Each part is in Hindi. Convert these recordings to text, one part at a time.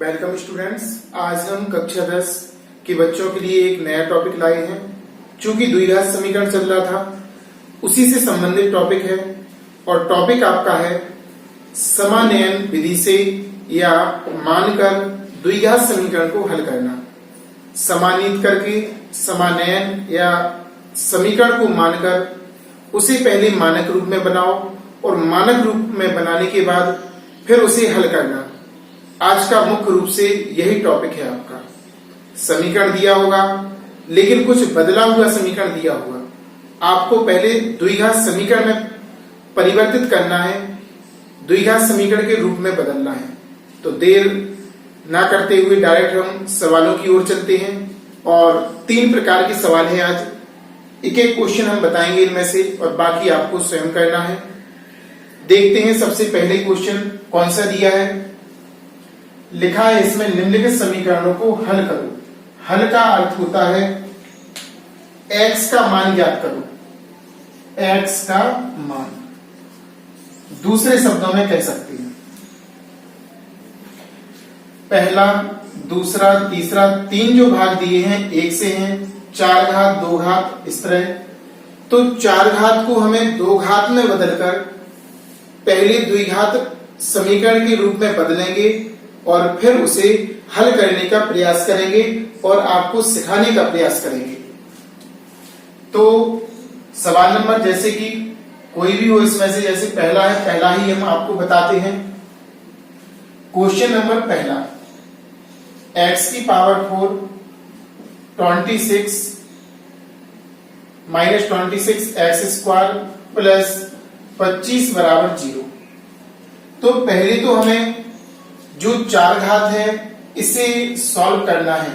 Welcome students. आज हम कक्षा 10 के बच्चों के लिए एक नया टॉपिक लाए हैं। चूंकि द्विघात समीकरण चल रहा था, उसी से संबंधित टॉपिक है और टॉपिक आपका है समानयन विधि से या मानकर द्विघात समीकरण को हल करना। समानित करके समानयन या समीकरण को मानकर उसे पहले मानक रूप में बनाओ और मानक रूप में बनाने के बाद फिर उसे हल करना। आज का मुख्य रूप से यही टॉपिक है आपका। समीकरण दिया होगा लेकिन कुछ बदला हुआ समीकरण दिया होगा। आपको पहले द्विघात समीकरण में परिवर्तित करना है, द्विघात समीकरण के रूप में बदलना है। तो देर ना करते हुए डायरेक्ट हम सवालों की ओर चलते हैं और 3 प्रकार के सवाल हैं आज। एक एक क्वेश्चन हम बताएंगे इनमें से और बाकी आपको स्वयं करना है। देखते हैं सबसे पहले क्वेश्चन कौन सा दिया है। लिखा है इसमें निम्नलिखित समीकरणों को हल करो। हल का अर्थ होता है x का मान ज्ञात करो, x का मान। दूसरे शब्दों में कह सकते हैं पहला, दूसरा, तीसरा, 3 जो भाग दिए हैं 1 से हैं, 4 घात, 2 घात, इस तरह। तो 4 घात को हमें 2 घात में बदलकर पहले द्विघात समीकरण के रूप में बदलेंगे और फिर उसे हल करने का प्रयास करेंगे और आपको सिखाने का प्रयास करेंगे। तो सवाल नंबर जैसे कि कोई भी हो इसमें से, जैसे पहला है, पहला ही हम आपको बताते हैं। क्वेश्चन नंबर पहला, x की power 4 26 minus 26 x square plus 25 बराबर 0। तो पहले तो हमें जो 4 घात है इसे सॉल्व करना है।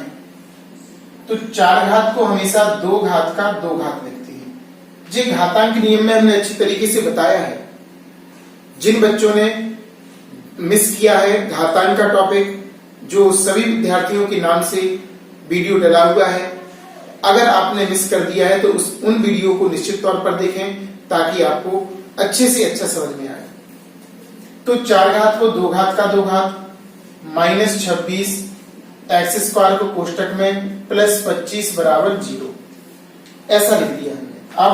तो 4 घात को हमेशा 2 घात का 2 घात लिखते हैं। जी घातांक नियम में हमने अच्छी तरीके से बताया है। जिन बच्चों ने मिस किया है घातांक का टॉपिक, जो सभी विद्यार्थियों के नाम से वीडियो डला हुआ है, अगर आपने मिस कर दिया है तो उन वीडियो को निश्चित तौर पर देखें ताकि आपको अच्छे से अच्छा समझ में आए। तो 4 घात को 2 घात का 2 घात माइनस 26 एक्स स्क्वायर को कोष्टक में प्लस 25 बराबर 0 ऐसा लिख दिया हमने। अब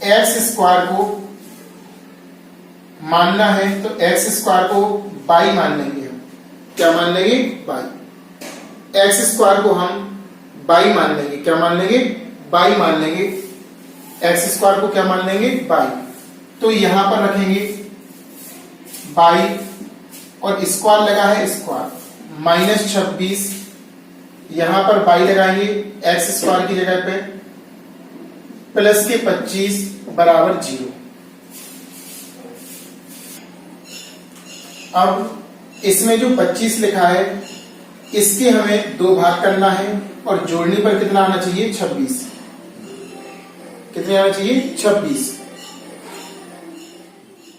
एक्स स्क्वायर को मानना है तो एक्स स्क्वायर को बाई मान लेंगे हम। क्या मान लेंगे? बाई। एक्स स्क्वायर को हम बाई मान लेंगे। क्या मान लेंगे? बाई मान लेंगे। एक्स स्क्वायर को क्या मान लेंगे? बाई। तो यहां पर रखेंगे बाई और स्क्वायर लगा है स्क्वायर, माइनस 26, यहां पर बाई लगाएंगे एक्स स्क्वायर की जगह पे, प्लस के 25 बराबर 0। अब इसमें जो 25 लिखा है इसके हमें 2 भाग करना है और जोड़ने पर कितना आना चाहिए? 26। कितने आना चाहिए? 26।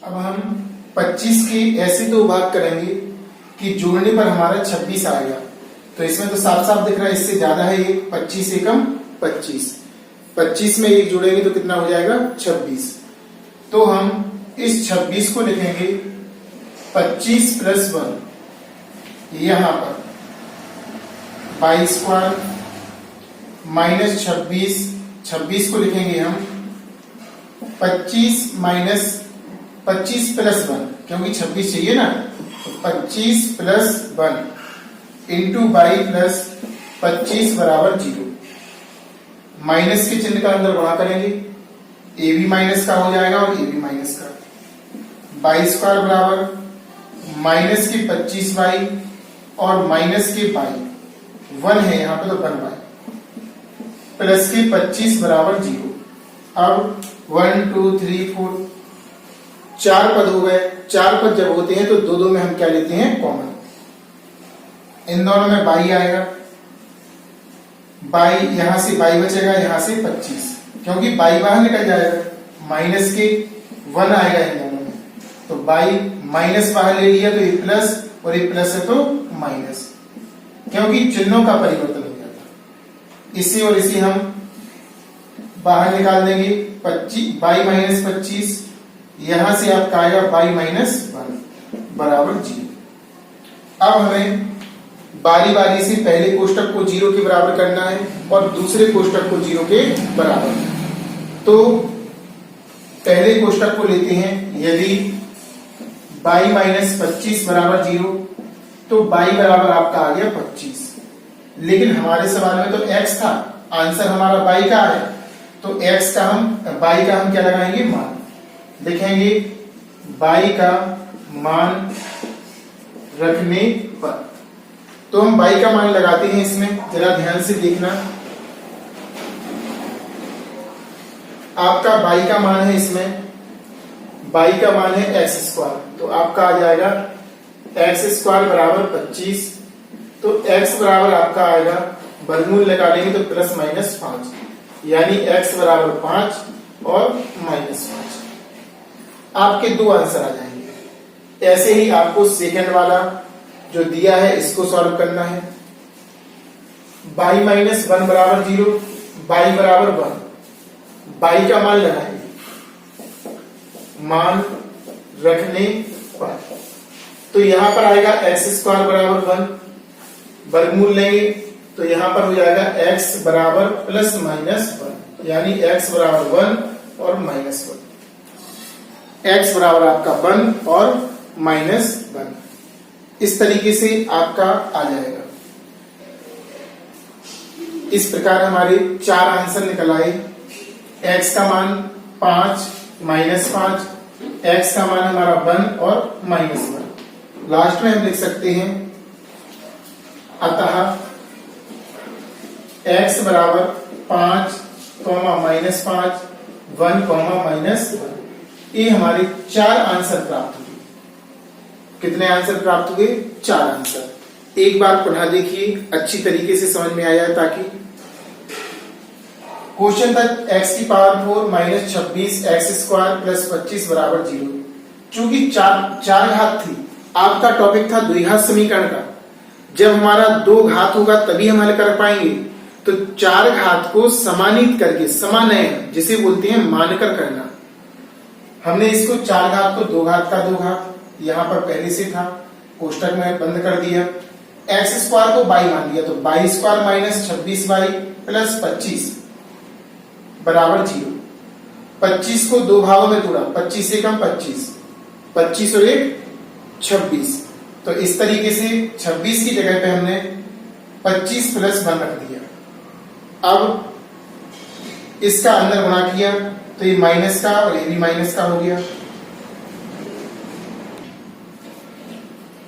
अब हम 25 के ऐसे 2 भाग करेंगे कि जोड़ने पर हमारा 26 आएगा। तो इसमें तो साफ साफ दिख रहा है इससे ज्यादा है ये, 25 एकम 25। 25 में 1 जोड़ेंगे तो कितना हो जाएगा? 26। तो हम इस 26 को लिखेंगे 25 प्लस 1, यहां पर बाई स्क्वायर माइनस 26 को लिखेंगे हम 25 माइनस 25 प्लस 1, क्योंकि 26 चाहिए ना। 25 प्लस 1 इंटू बाई प्लस 25 बराबर 0। माइनस के चिन्ह का अंदर गुणा करेंगे, ए भी माइनस का हो जाएगा और ए भी माइनस का। बाई स्क्वायर बराबर माइनस के 25 बाई और माइनस के बाई, 1 है यहां पे तो 1 बाई, प्लस के 25 बराबर 0। अब 1 2 3 4 4 पद हो गए। 4 पद जब होते हैं तो 2 में हम क्या लेते हैं? कॉमन। इन दोनों में बाई आएगा, बाई यहां से बाई बचेगा, यहां से 25, क्योंकि बाई बाहर निकल जाएगा। माइनस के 1 आएगा इन दोनों में, तो बाई माइनस बाहर ले लिया तो ये प्लस, और ये प्लस है तो माइनस, क्योंकि चिन्हों का परिवर्तन हो जाता। इसी और इसी हम बाहर निकाल देंगे। 25 बाई माइनस 25, यहां से आपका आएगा बाई माइनस 1 बराबर 0। अब हमें बारी बारी से पहले कोष्टक को 0 के बराबर करना है और दूसरे कोष्टक को 0 के बराबर। तो पहले कोष्टक को लेते हैं। यदि y माइनस 25 बराबर 0 तो y बराबर आपका आ गया 25। लेकिन हमारे सवाल में तो x था, आंसर हमारा y का है, तो y का हम क्या लगाएंगे, मान लिखेंगे। y का मान रखने पर तो हम y का मान लगाते हैं इसमें, जरा ध्यान से देखना। आपका y का मान है इसमें, y का मान है x स्क्वायर, तो आपका आ जाएगा x स्क्वायर बराबर 25। तो x बराबर आपका आएगा, वर्गमूल लगा लेंगे तो प्लस माइनस 5, यानी x बराबर 5 और माइनस 5। आपके दो आंसर आ जाएंगे। ऐसे ही आपको सेकंड वाला जो दिया है इसको सॉल्व करना है। y माइनस 1 बराबर 0, y बराबर 1, y का मान लगाएंगे, मान रखने पर। तो यहां पर आएगा x स्क्वायर बराबर 1, वर्गमूल लेंगे तो यहां पर हो जाएगा x बराबर प्लस माइनस 1, यानी x बराबर 1 और माइनस 1। x बराबर आपका 1 और माइनस 1। इस तरीके से आपका आ जाएगा। इस प्रकार हमारे 4 आंसर निकल आए। x का मान 5, माइनस 5, x का मान हमारा 1 और माइनस 1। लास्ट में हम लिख सकते हैं, अतः x बराबर 5, माइनस 5, 1, माइनस 1। ये हमारे 4 आंसर प्राप्त हुए। कितने आंसर प्राप्त हुए? 4 आंसर। एक बार पुनः देखिए, अच्छी तरीके से समझ में आ जाए, ताकि क्वेश्चन तक x की power 4 minus 26 x square plus 25 बराबर 0। चूंकि चार घात थी, आपका टॉपिक था द्विघात समीकरण का। जब हमारा 2 घात होगा तभी हम हल कर पाएंगे। तो 4 घात को समानित करके, समानयन जिसे बोलते हैं, मानकर करना। हमने इसको 4 घात को 2 घात का 2 घात यहां पर पहले से था, कोष्टक में बंद कर दिया। x स्क्वायर को y मान दिया, तो y square minus 26y plus 25 बराबर 0। 25 को 2 भागों में तोड़ा, 25 से कम 25, 25 और 1 26। तो इस तरीके से 26 की जगह पे हमने 25 प्लस 1 रख दिया। अब इसका अंदर गुणा किया तो ये माइनस का और ये भी माइनस का हो गया।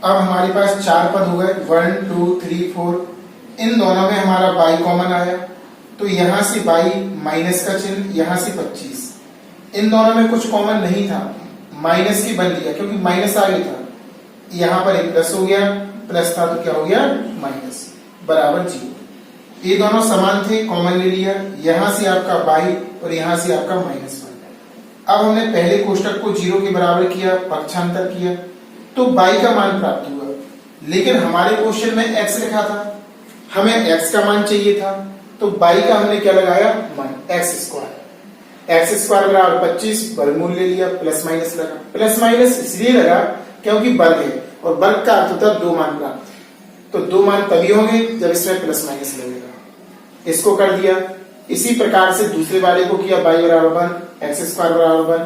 अब हमारे पास 4 पद हो गए, 1, 2, 3, 4। इन दोनों में हमारा y कॉमन आया, तो यहां से y माइनस का चिन्ह, यहां से 25। इन दोनों में कुछ कॉमन नहीं था, माइनस की बन लिया क्योंकि माइनस आगे था। यहां पर एक प्लस हो गया, प्लस था तो क्या हो गया, माइनस, बराबर 0। ये दोनों समान थे, कॉमन ले लिया। यहां से आपका y और यहां से आपका माइनस 1। अब हमने पहले कोष्टक को 0 के बराबर किया, पक्षांतर किया, तो y का मान प्राप्त हुआ। लेकिन हमारे क्वेश्चन में x लिखा था, हमें x का मान चाहिए था, तो y का हमने क्या लगाया, मान x स्क्वायर बराबर 25, वर्गमूल ले लिया, प्लस माइनस लगा। प्लस माइनस इसलिए लगा क्योंकि वर्ग है, और वर्ग का अर्थ होता है 2 मान प्राप्त। तो 2 मान तभी होंगे जब इसमें प्लस माइनस लगेगा। इसको कर दिया। इसी प्रकार से दूसरे वाले को किया, y बराबर 1, x स्क्वायर बराबर 1,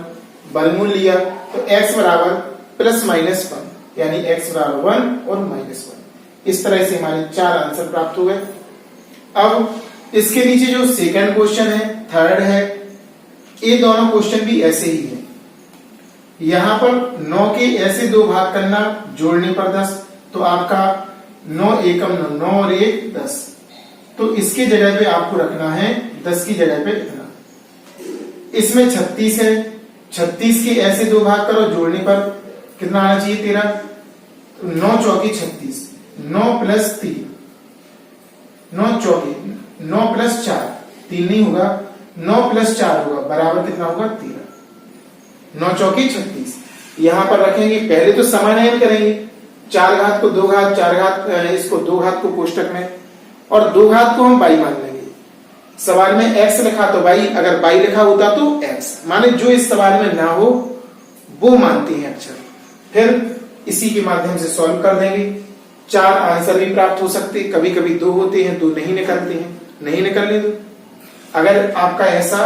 वर्गमूल लिया तो x बराबर प्लस माइनस 1, यानी x बराबर 1 और माइनस 1। इस तरह से हमारे 4 आंसर प्राप्त हुए। अब इसके नीचे जो सेकंड क्वेश्चन है, थर्ड है, ये दोनों क्वेश्चन भी ऐसे ही है। यहां पर 9 के ऐसे 2 भाग करना, जोड़ने पर 10, तो आपका 9 एकम 9, 9 और 1 10। तो इसके जगह पे आपको रखना है 10 की जगह पे इतना। इसमें 36 है, 36 के ऐसे 2 भाग करो, जोड़ने पर कितना आना चाहिए, 13। 9 चौकी 36, 9 प्लस 3, 9 चौकी 9 प्लस 4, 3 नहीं होगा, 9 प्लस 4 होगा, बराबर कितना होगा, 13। 9 चौकी 36। यहां पर रखेंगे, पहले तो समानयन करेंगे, 4 घात को 2 घात, 4 घात इसको 2 घात को कोष्टक में, और 2 घात को हम y मान लेंगे। सवाल में x लिखा तो y, अगर y लिखा होता तो x, माने जो इस सवाल में ना हो वो मानते हैं अक्षर। फिर इसी के माध्यम से सॉल्व कर देंगे। 4 आंसर भी प्राप्त हो सकते, कभी कभी 2 होते हैं, 2 नहीं निकलते हैं, नहीं निकलने दो। अगर आपका ऐसा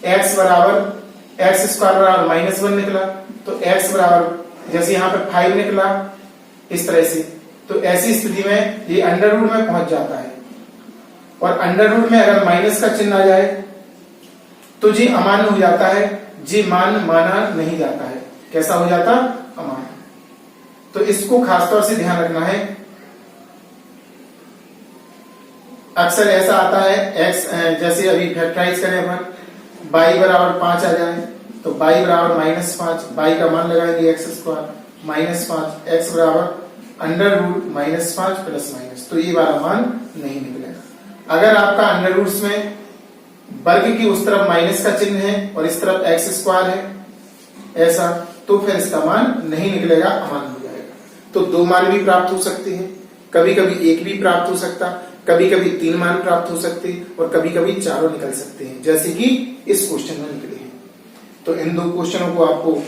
x बराबर एक्स स्क्वायर बराबर -1 निकला, तो x बराबर जैसे यहाँ पे 5 निकला इस तरह से, तो ऐसी स्थिति में ये अंडर रूट में पहुंच जाता है। और अंडर रूट में अगर माइनस का चिन्ह आ जाए तो जी अमान्य हो जाता है, जी मान माना नहीं जाता है। कैसा हो जाता? अमान्य। तो इसको खासतौर से ध्यान रखना है। अक्सर ऐसा आता है x जैसे अभी फैक्टराइज करें अपन, y बराबर 5 आ जाए तो y बराबर -5, y का मान लगाएंगे x स्क्वायर -5, x बराबर अंडर रूट -5 प्लस माइनस, तो ये वाला मान नहीं निकलेगा। अगर आपका अंडर रूट्स में वर्ग की उस तरफ माइनस का चिन्ह है और इस तरफ एक्स स्क्वायर है ऐसा, तो फिर इसका मान नहीं निकलेगा, अमान्य हो जाएगा। तो 2 मान भी प्राप्त हो सकते हैं, कभी कभी 1 भी प्राप्त हो सकता, कभी कभी 3 मान प्राप्त हो सकते और कभी कभी 4 निकल सकते हैं, जैसे कि इस क्वेश्चन में निकले हैं। तो इन 2 क्वेश्चनों को आपको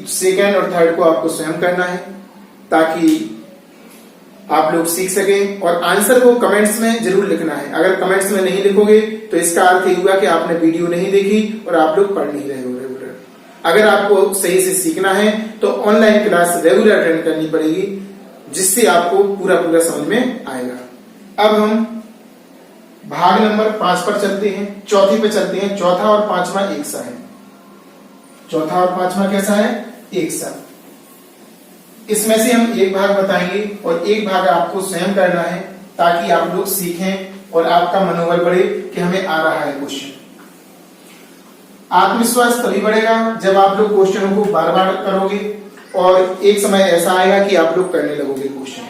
सेकेंड और थर्ड को आपको स्वयं करना है ताकि आप लोग सीख सकें। और आंसर को कमेंट्स में जरूर लिखना है। अगर कमेंट्स में नहीं लिखोगे तो इसका अर्थ ये हुआ कि आपने वीडियो नहीं देखी और आप लोग पढ़ नहीं रहे हो रेगुलर। अगर आपको सही से सीखना है तो ऑनलाइन क्लास रेगुलर अटेंड करनी पड़ेगी, जिससे आपको पूरा समझ में आएगा। अब हम भाग नंबर 5 पर चलते हैं, चौथी पे चलते हैं। चौथा और पांचवा एक सा है, चौथा और पांचवा कैसा है? एक सा। इसमें से हम एक भाग बताएंगे और एक भाग आपको स्वयं करना है ताकि आप लोग सीखें और आपका मनोबल बढ़े कि हमें आ रहा है क्वेश्चन। आत्मविश्वास तभी बढ़ेगा जब आप लोग क्वेश्चनों को बार बार करोगे और एक समय ऐसा आएगा कि आप लोग करने लगोगे क्वेश्चन।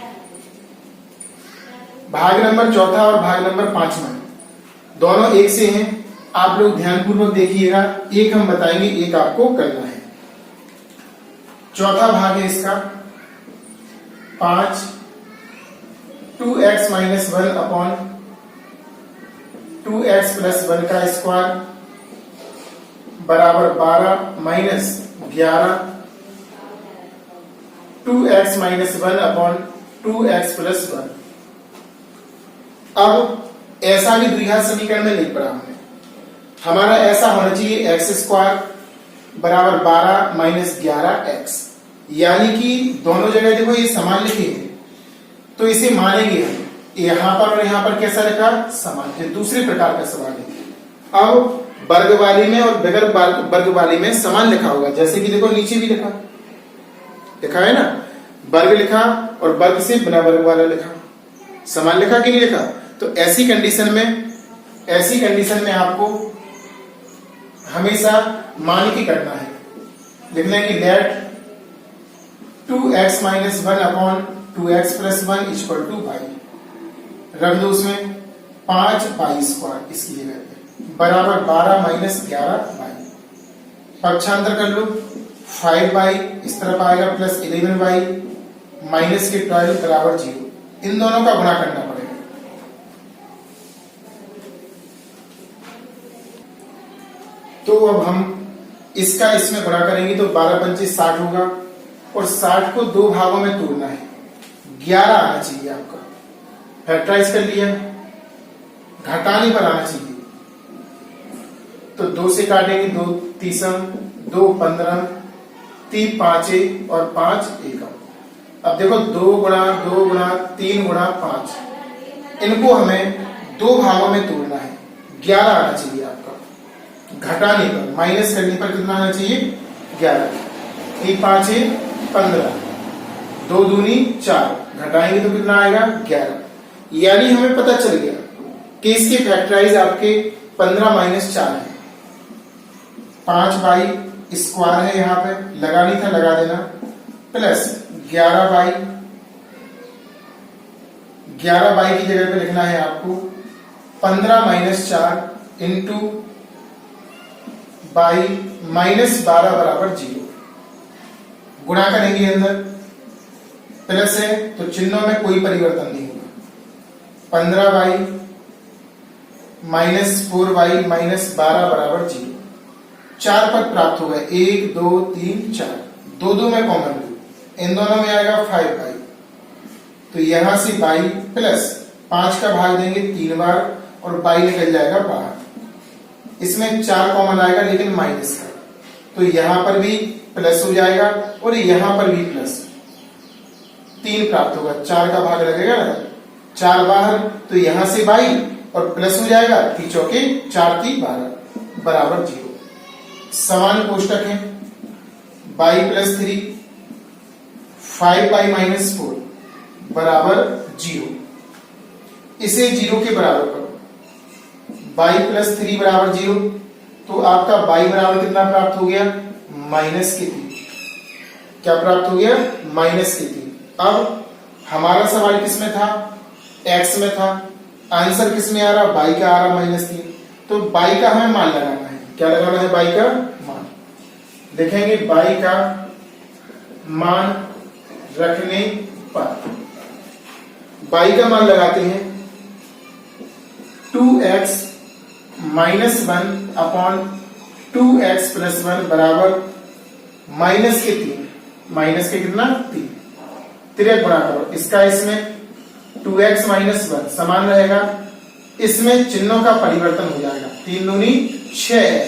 भाग नंबर चौथा और भाग नंबर 5वां दोनों एक से हैं। आप लोग ध्यानपूर्वक देखिएगा, एक हम बताएंगे, एक आपको करना है। चौथा भाग है इसका 5 2x - 1 अपॉन 2x + 1 का स्क्वायर बराबर 12 माइनस 11 2x - 1 अपॉन 2x + 1। अब ऐसा भी द्विघात समीकरण में लिख पड़ा हमने, हमारा ऐसा होना चाहिए x² बराबर 12 माइनस 11x, यानी कि दोनों जगह देखो ये समान लिखे हैं तो इसे मानेंगे हम। यहां पर और यहां पर कैसा लिखा? समान। है दूसरे प्रकार का सवाल है। अब वर्ग वाली में और बगैर वर्ग वाली में समान लिखा होगा, जैसे कि देखो नीचे भी लिखा है ना, वर्ग लिखा और वर्ग से बिना वर्ग वाला लिखा, समान लिखा कि नहीं लिखा? तो ऐसी कंडीशन में आपको हमेशा मान के करना है। लिखना है कि late 2x - 1 upon 2x + 1 = y। रख दो उसमें 5y² इसकी जगह पे बराबर 12 माइनस 11y। पक्षांतर कर लो, 5y इस तरफ आएगा प्लस 11y माइनस के 12 बराबर 0। इन दोनों का गुणा करना पड़ेगा। तो अब हम इसका इसमें गुणा करेंगे तो 12 × 5 = 60 होगा और 60 को 2 भागों में तोड़ना है। 11 आना चाहिए आपका। फैक्टराइज कर लिया, घटाने पर आना चाहिए तो 2 से काटेंगे, 2 तीसम 2 15 3 5 और 5 एकम। अब देखो 2 × 3 × 5, इनको हमें 2 भागों में तोड़ना है। 11 आना चाहिए आपका। घटाने पर, माइनस करने पर कितना आना चाहिए? 11। 3 5 15, 2 दूनी 4, घटाएंगे तो कितना आएगा? 11। यानी हमें पता चल गया कि इसके फैक्टराइज आपके 15 - 4 है। 5y² है, यहां पे लगानी था लगा देना, प्लस 11y की जगह पे लिखना है आपको 15 - 4 इंटू y -12 बराबर 0। गुणा करेंगे, अंदर प्लस है तो चिन्हों में कोई परिवर्तन नहीं होगा। 15y -4y -12 बराबर 0। 4 पद प्राप्त होगा, 1 2 3 4, 2 में कॉमन लो, इन दोनों में आएगा 5y तो यहां से बाई प्लस 5 का भाग देंगे 3 बार और बाई निकल जाएगा बाहर। इसमें 4 कॉमन आएगा लेकिन माइनस का, तो यहां पर भी प्लस हो जाएगा और यहां पर भी प्लस, 3 प्राप्त होगा। 4 का भाग लगेगा ना, 4 बाहर, तो यहां से बाई और प्लस हो जाएगा, 3 चौके 4 3 12 बराबर 0। समान कोष्टक है, बाई प्लस 3 5 बाई माइनस 4 बराबर 0। इसे 0 के बराबर करो, बाई प्लस 3 बराबर 0, तो आपका बाई बराबर कितना प्राप्त हो गया, माइनस के 3। क्या प्राप्त हो गया, माइनस के 3। अब हमारा सवाल किसमें था, एक्स में था, आंसर किसमें आ रहा, बाई का आ रहा -3, तो बाई का हमें मान लगाना है। क्या लगाना है, बाई का मान। लिखेंगे बाई का मान रखने पर, बाई का मान लगाते हैं 2x -1 अपॉन 2x + 1 बराबर माइनस के 3, माइनस के कितना 3, तिरक गुणा करो, इसका इसमें 2x - 1 समान रहेगा, इसमें चिन्हों का परिवर्तन हो जाएगा, 3 दूनी 6x,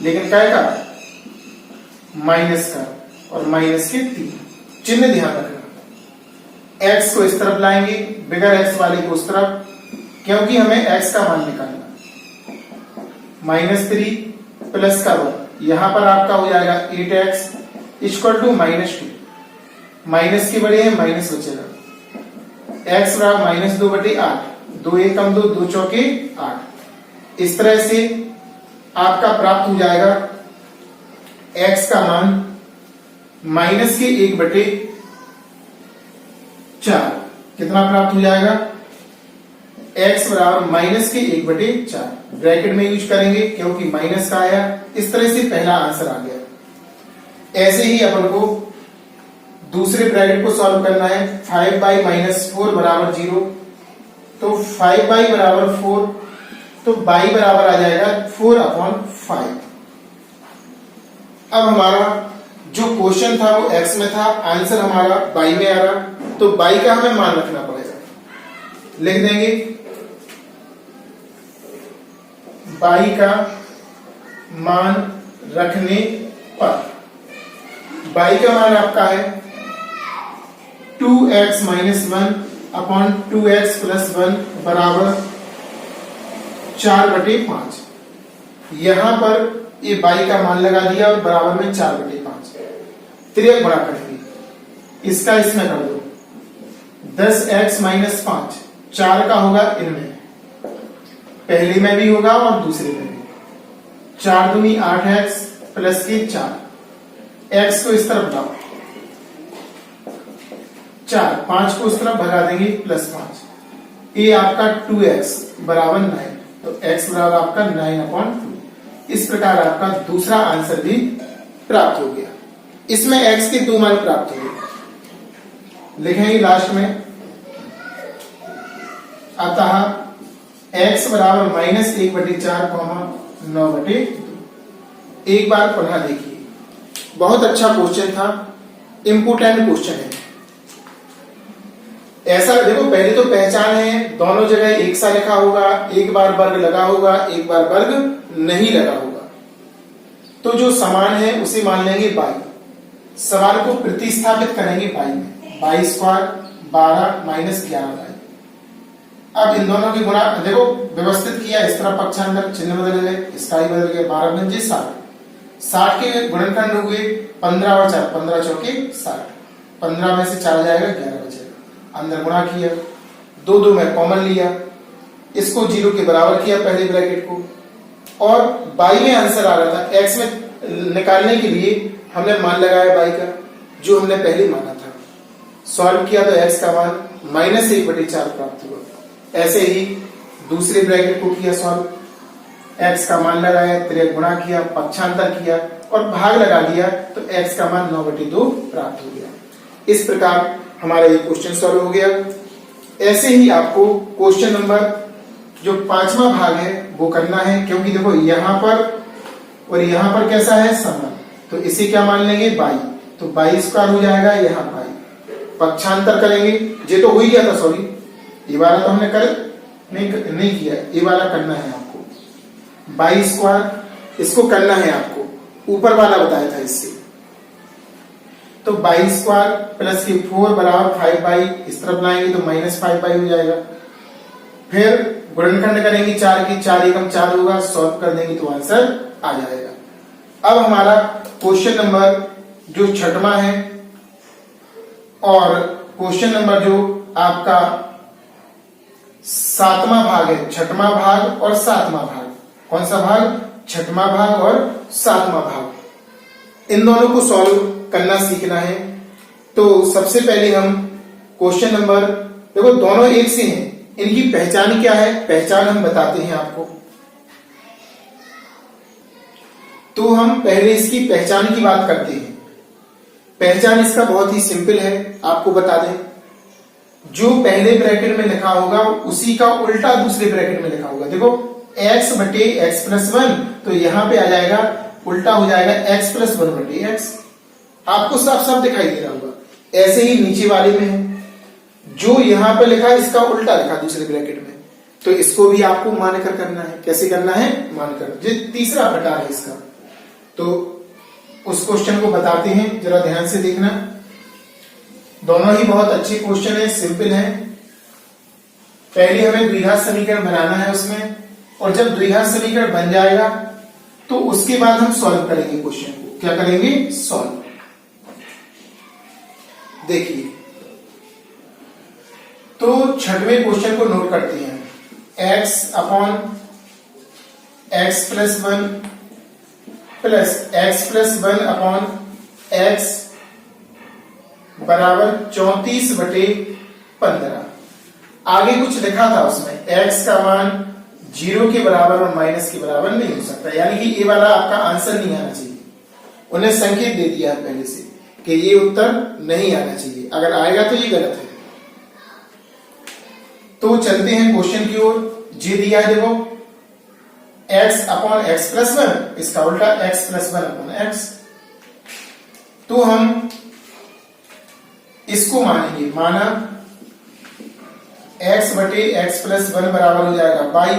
लेकिन क्या का माइनस का, और माइनस के 3, चिन्ह ध्यान रखना। x को इस तरफ लाएंगे, बिगर x वाले को उस तरफ, क्योंकि हमें x का मान निकालना। -3 प्लस का 1, यहां पर आपका हो जाएगा 8x इक्वल टू -2, माइनस के बड़े हैं माइनस बचेगा, x बराबर -2/8, 2 1 कम 2, 2 चौके 8। इस तरह से आपका प्राप्त हो जाएगा x का मान माइनस के 1/4। कितना प्राप्त हो जाएगा, x बराबर माइनस के 1/4, ब्रैकेट में यूज करेंगे क्योंकि माइनस का आया। इस तरह से पहला आंसर आ गया। ऐसे ही अपन को दूसरे ब्रैकेट को सॉल्व करना है। 5 बाई -4 बराबर 0, तो 5 बाई बराबर 4, तो बाई बराबर आ जाएगा 4/5। अब हमारा जो क्वेश्चन था वो x में था, आंसर हमारा बाई में आ रहा, तो बाई का हमें मान रखना पड़ेगा। लिख देंगे बाई का मान रखने पर, बाई का मान आपका है 2x - 1 अपॉन 2x + 1 बराबर 4/5। यहां पर ये बाई का मान लगा दिया और बराबर में 4/5, तिरक बड़ा करेंगे, इसका इसमें कर दो, 10x - 5, 4 का होगा इनमें, पहले में भी होगा और दूसरे में भी, 4 दूनी 8x प्लस के 4, x को इस तरफ लाओ, 4 5 को उस तरफ भगा देंगे +5, ये आपका 2x बराबर 9, तो x बराबर आपका 9/2। इस प्रकार आपका दूसरा आंसर भी प्राप्त हो गया। इसमें x के 2 मान प्राप्त हो गए। लिखेंगे लास्ट में, अतः x बराबर -1/4, 9/2। एक बार पुनः देखिए, बहुत अच्छा क्वेश्चन था, इंपोर्टेंट क्वेश्चन है। ऐसा देखो, पहले तो पहचान है, दोनों जगह एक सा लिखा होगा, एक बार वर्ग लगा होगा, एक बार वर्ग नहीं लगा होगा, तो जो समान है उसे मान लेंगे बाई, सवाल को प्रतिस्थापित करेंगे बाई में, 22² 12 - 11 बाई। अब इन दोनों की गुणा देखो व्यवस्थित किया, इस तरफ पक्षांतर चिन्ह बदल गए, इसका ही बदल गया, 12 पंजे 60, 60 के गुणनखंड हुए 15 और 4, 15 चौके 60, 15 में से 4 जाएगा 11 बचेगा, अंदर गुणा किया, 2 2 में कॉमन लिया, इसको 0 के बराबर किया पहले ब्रैकेट को, और बाई में आंसर आ रहा था, x में निकालने के लिए हमने मान लगाया बाई का, जो हमने पहले माना था, सॉल्व किया तो x का मान -1/4 प्राप्त हुआ। ऐसे ही दूसरे ब्रैकेट को किया सॉल्व, x का मान लगाया, तिरक गुणा किया, पक्षांतर किया और भाग लगा दिया, तो x का मान 9/2 प्राप्त हो गया। इस प्रकार हमारा ये क्वेश्चन सॉल्व हो गया। ऐसे ही आपको क्वेश्चन नंबर जो 5वां भाग है वो करना है, क्योंकि देखो यहां पर और यहां पर कैसा है समान, तो इसे क्या मान लेंगे बाई, तो 22² हो जाएगा, यहां बाई पक्षांतर करेंगे, ये तो हो ही गया था, सॉरी ये वाला तो हमने कर नहीं किया, ये वाला करना है आपको। बाई स्क्वायर इसको करना है आपको, ऊपर वाला बताया था इससे। तो बाई स्क्वायर प्लस की 4 बराबर 5 बाई, इस तरफ लाएंगे तो -5 बाई हो जाएगा। फिर गुणनखंड करेंगे 4 की, 4 एकम 4 होगा, सॉल्व कर देंगे तो आंसर आ जाएगा। अब हमारा क्वेश्चन नंबर जो छठवां है और क्वेश्चन नंबर जो आपका 7वां भाग है, छठवां भाग और 7वां भाग। कौन सा भाग? छठवां भाग और 7वां भाग। इन दोनों को सॉल्व करना सीखना है। तो सबसे पहले हम क्वेश्चन नंबर, देखो दोनों एक से हैं, इनकी पहचान क्या है, पहचान हम बताते हैं आपको। तो हम पहले इसकी पहचान की बात करते हैं। पहचान इसका बहुत ही सिंपल है, आपको बता दें। जो पहले ब्रैकेट में लिखा होगा उसी का उल्टा दूसरे ब्रैकेट में लिखा होगा। देखो x बटे x प्लस 1, तो यहां पे आ जाएगा, उल्टा हो जाएगा x प्लस 1 बटे x। आपको साफ साफ दिखाई दे रहा होगा। ऐसे ही नीचे वाले में है, जो यहां पे लिखा है इसका उल्टा लिखा दूसरे ब्रैकेट में, तो इसको भी आपको मानकर करना है। कैसे करना है? मानकर। ये तीसरा प्रकार है इसका। तो उस क्वेश्चन को बताते हैं, जरा ध्यान से देखना। दोनों ही बहुत अच्छे क्वेश्चन है, सिंपल है। पहले हमें द्विघात समीकरण बनाना है उसमें, और जब द्विघात समीकरण बन जाएगा तो उसके बाद हम सॉल्व करेंगे क्वेश्चन को। क्या करेंगे? सॉल्व। देखिए, तो छठवें क्वेश्चन को नोट करते हैं। x upon x plus 1 plus x plus 1 upon x बराबर 34 बटे 15। आगे कुछ लिखा था उसमें, x का मान 0 के बराबर और माइनस के बराबर नहीं हो सकता, यानी कि ये वाला आपका आंसर नहीं आना चाहिए। उन्हें संकेत दे दिया है पहले से कि ये उत्तर नहीं आना चाहिए, अगर आएगा तो ये गलत है। तो चलते हैं क्वेश्चन की ओर। जी दिया है, देखो x अपॉन x प्लस 1, इसका उल्टा x प्लस 1 अपॉन x। तो हम इसको मानेंगे, माना x बटे x प्लस 1 बराबर हो जाएगा बाई।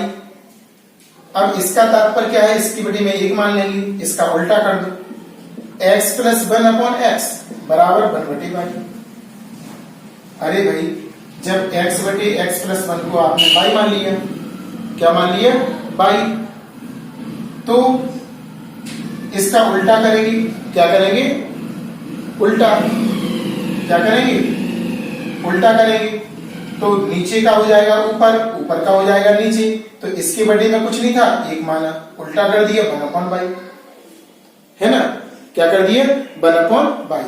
अब इसका तात्पर्य क्या है? इसकी बटे में 1 मान लेंगे, इसका उल्टा कर दो, x प्लस 1 अपॉन x बराबर 1 बटे बाई। अरे भाई, जब x बटे x प्लस 1 को आपने बाई मान लिया, क्या मान लिया? बाई। तो इसका उल्टा करेंगे, क्या करेंगे? उल्टा। क्या करेंगे? उल्टा करेंगे। तो नीचे का हो जाएगा ऊपर, ऊपर का हो जाएगा नीचे। तो इसके बटे में कुछ नहीं था, 1 माना, उल्टा कर दिया 1 अपॉन बाई, है ना? क्या कर दिया? 1 अपॉन बाई।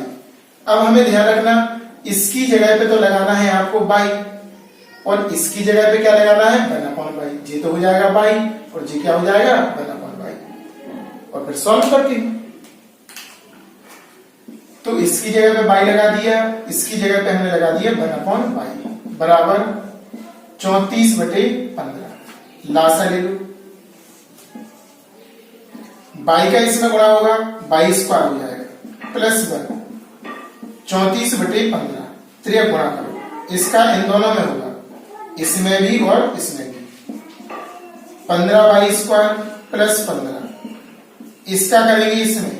अब हमें ध्यान रखना, इसकी जगह पे तो लगाना है आपको बाई, और इसकी जगह पे क्या लगाना है? 1 अपॉन बाई। ये तो हो जाएगा बाई, और ये क्या हो जाएगा? 1 अपॉन बाई। और फिर सॉल्व करके, तो इसकी जगह पे बाई लगा दिया, इसकी जगह पे हमने लगा दिया 1 अपॉन बाई बराबर 34 बटे 15। लासा ले लो, बाई का इसमें गुणा होगा, बाई स्क्वायर हो जाएगा प्लस 1, 34 बटे 15। त्रिय गुणा करो, इसका इन दोनों में होगा, इसमें भी और इसमें भी। 15 बाई स्क्वायर प्लस 15, इसका करेंगे इसमें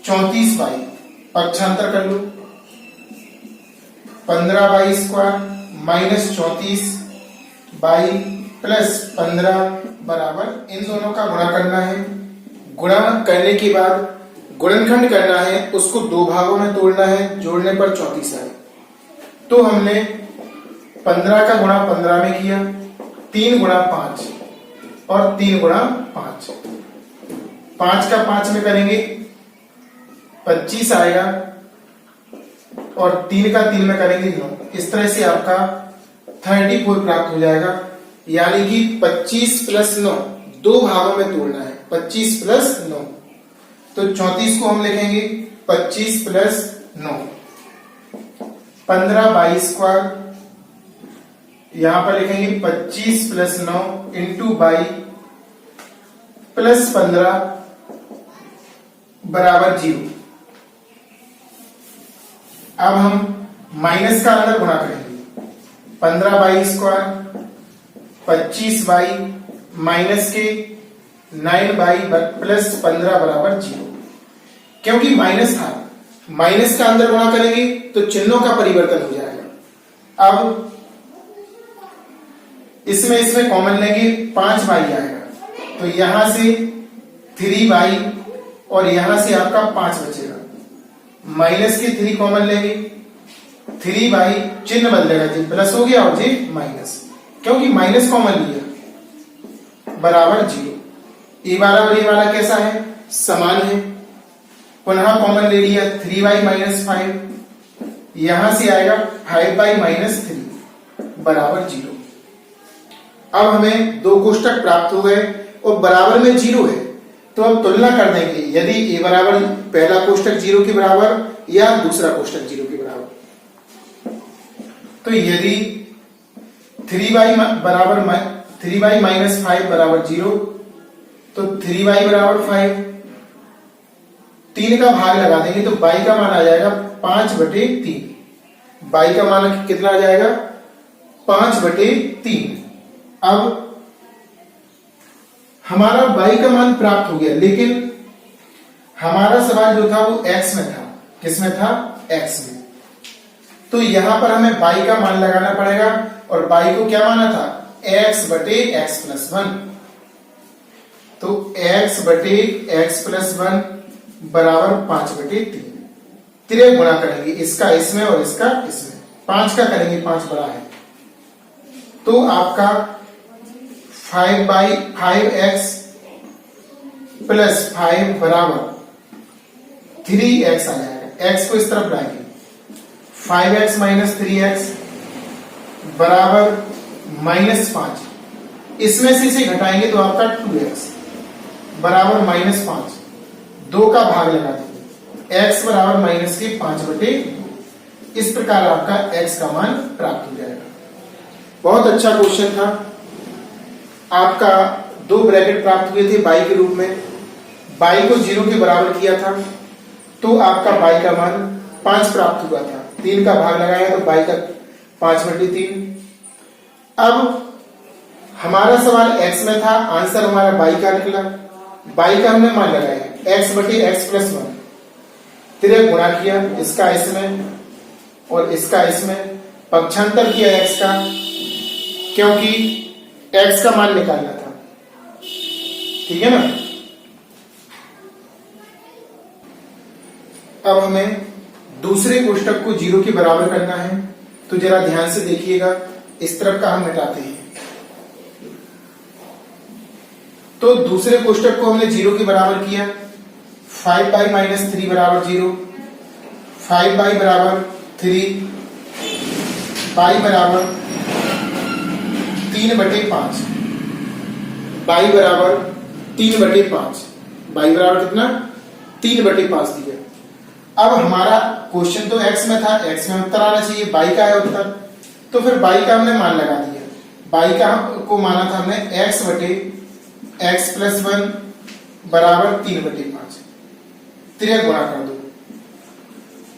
34 बाई, पक्षांतर कर लो, 15 by square minus 34 by plus 15 बराबर, इन दोनों का गुणा करना है। गुणा करने के बाद गुणनखंड करना है, उसको 2 भागों में तोड़ना है, जोड़ने पर 34 आए। तो हमने 15 का गुणा 15 में किया, 3 गुणा 5 और 3 गुणा 5, 5 का 5 में करेंगे 25 आएगा, और 3 का 3 में करेंगे 9। इस तरह से आपका 34 प्राप्त हो जाएगा, यानी कि 25 प्लस 9 2 भागों में तोड़ना है, 25 प्लस 9। तो 34 को हम लिखेंगे 25 प्लस 9, 15 बाई स्क्वायर, यहां पर लिखेंगे 25 प्लस 9 इंटू बाई प्लस 15 बराबर 0। अब हम माइनस का अंदर गुणा करेंगे 15/² 25/, माइनस के 9/, प्लस 15 बराबर 0। क्योंकि माइनस था, माइनस का अंदर गुणा करेंगे तो चिन्हों का परिवर्तन हो जाएगा। अब इसमें कॉमन लेंगे 5/, आएगा तो यहां से 3/, और यहां से आपका 5 बचेगा। माइनस के 3 कॉमन लेंगे, 3/, चिन्ह बदलेगा जी, प्लस हो गया और जी माइनस, क्योंकि माइनस कॉमन लिया, बराबर 0। ये वाला और ये वाला कैसा है, समान है। पुनः कॉमन ले लिया 3/, -5, यहां से आएगा 5/, -3 बराबर 0। अब हमें दो कोष्टक प्राप्त हो गए और बराबर में 0 है, तो अब तुलना कर देंगे, यदि a बराबर पहला कोष्टक 0 के बराबर या दूसरा कोष्टक 0 के बराबर। तो यदि 3/, बराबर 3/, -5 बराबर 0, तो 3/, बराबर 5, 3 का भाग लगा देंगे तो y का मान आ जाएगा 5/3। y का मान कितना आ जाएगा, 5/3। अब हमारा y का मान प्राप्त हो गया, लेकिन हमारा सवाल जो था वो x में था। किस में था, x में। तो यहां पर हमें y का मान लगाना पड़ेगा, और y को क्या माना था, x/x+1। तो x/x+1 बराबर 5/3। तिरक गुणा करेंगे, इसका इसमें और इसका इसमें, 5 का करेंगे, 5 बड़ा है, तो आपका 5x+5 बराबर 3x आ जाएगा। x को इस तरफ लाएंगे, 5x - 3x बराबर -5। इसमें से इसे घटाएंगे तो आपका 2x बराबर -5। 2 का भाग लगा देंगे, x बराबर -5/2। इस प्रकार आपका x का मान प्राप्त हो जाएगा। बहुत अच्छा क्वेश्चन था। आपका 2 ब्रैकेट प्राप्त हुए थे y के रूप में। y को 0 के बराबर किया था तो आपका y का मान 5 प्राप्त हुआ था। 3 का भाग लगाया तो y का 5/3। अब हमारा सवाल x में था, आंसर हमारा y का निकला। y का हमने मान लगाया x/x+1, तिरक गुणा किया, इसका इसमें और इसका इसमें, पक्षांतर किया x का, क्योंकि x का मान निकालना था। ठीक है ना। अब हमें दूसरे कोष्टक को 0 के बराबर करना है, तो जरा ध्यान से देखिएगा। इस तरफ का हम मिटाते हैं, तो दूसरे कोष्टक को हमने 0 के बराबर किया। 5/, -3 बराबर 0, 5/, बराबर 3, y बराबर 3/5, y बराबर 3/5, y बराबर कितना, 3/5 दिया। अब हमारा क्वेश्चन तो x में था, x में उत्तर आना चाहिए, y का है उत्तर, तो फिर y का हमने मान लगा दिया। y का को माना था हमने x/x+1 बराबर 3/5। तिरक गुणा कर दो,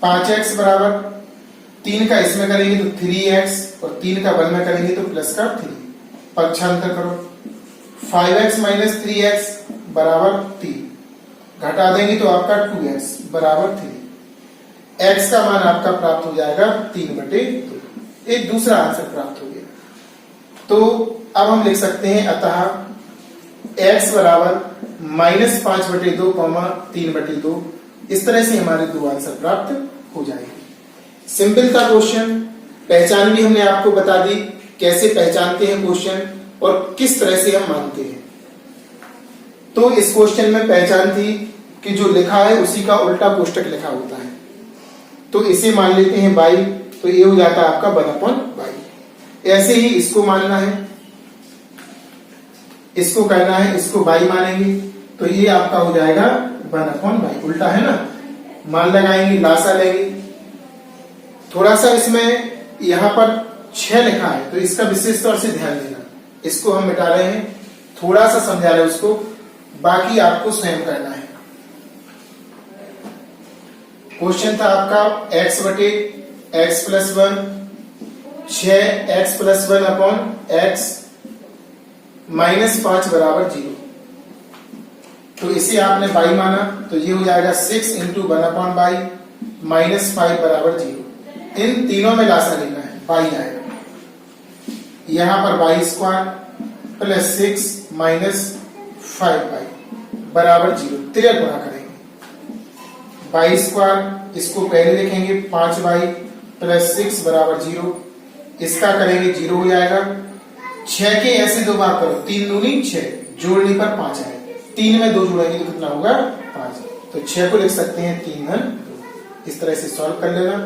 5x बराबर 3 का इसमें करेंगे तो 3x, और 3 का 1 में करेंगे तो प्लस का 3, पक्षांतर करो। 5x - 3x बराबर 3, घटा देंगे तो आपका 2x बराबर 3। x का मान आपका प्राप्त हो जाएगा 3/2। एक दूसरा आंसर प्राप्त हो गया। तो अब हम लिख सकते हैं, अतः x बराबर -5/2, 3/2। इस तरह से हमारे 2 आंसर प्राप्त हो जाएंगे। सिंपल था क्वेश्चन। पहचान भी हमने आपको बता दी, कैसे पहचानते हैं क्वेश्चन और किस तरह से हम मानते हैं। तो इस क्वेश्चन में पहचान थी कि जो लिखा है उसी का उल्टा कोष्टक लिखा होता है। तो इसे मान लेते हैं y, तो ये हो जाता है आपका 1/y। ऐसे ही इसको मानना है, इसको करना है, इसको y मानेंगे तो ये आपका हो जाएगा 1/y। उल्टा है ना, मान लगाएंगे, लासा लेंगे। थोड़ा सा इसमें यहां पर 6 लिखा है, तो इसका विशेष तौर से ध्यान देना। इसको हम मिटा रहे हैं, थोड़ा सा समझा रहे हैं उसको, बाकी आपको स्वयं करना है। क्वेश्चन था आपका x plus 1, 6x plus 1 upon x minus 5 बराबर 0। तो इसे आपने y माना तो ये हो जाएगा 6 इंटू 1 अपॉन y माइनस 5 बराबर 0। इन तीनों में लासा लेना है, y आएगा यहां पर y square plus 6 minus 5y बराबर 0। तिरक गुणा करेंगे y स्क्वायर, इसको पहले लिखेंगे 5y प्लस 6 बराबर 0। इसका करेंगे 0 हो जाएगा। 6 के ऐसे दो बार करो, 3 दूनी 6, जोड़ने पर 5 आएगा। 3 में 2 जोड़ेंगे तो कितना होगा 5। तो 6 को लिख सकते हैं 3 घन 2। इस तरह से सॉल्व कर लेना,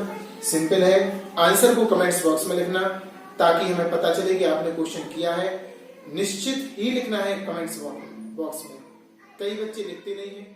सिंपल है। आंसर को कमेंट्स बॉक्स में लिखना ताकि हमें पता चले कि आपने क्वेश्चन किया है। निश्चित ही लिखना है कमेंट्स बॉक्स में, कई बच्चे लिखते नहीं है।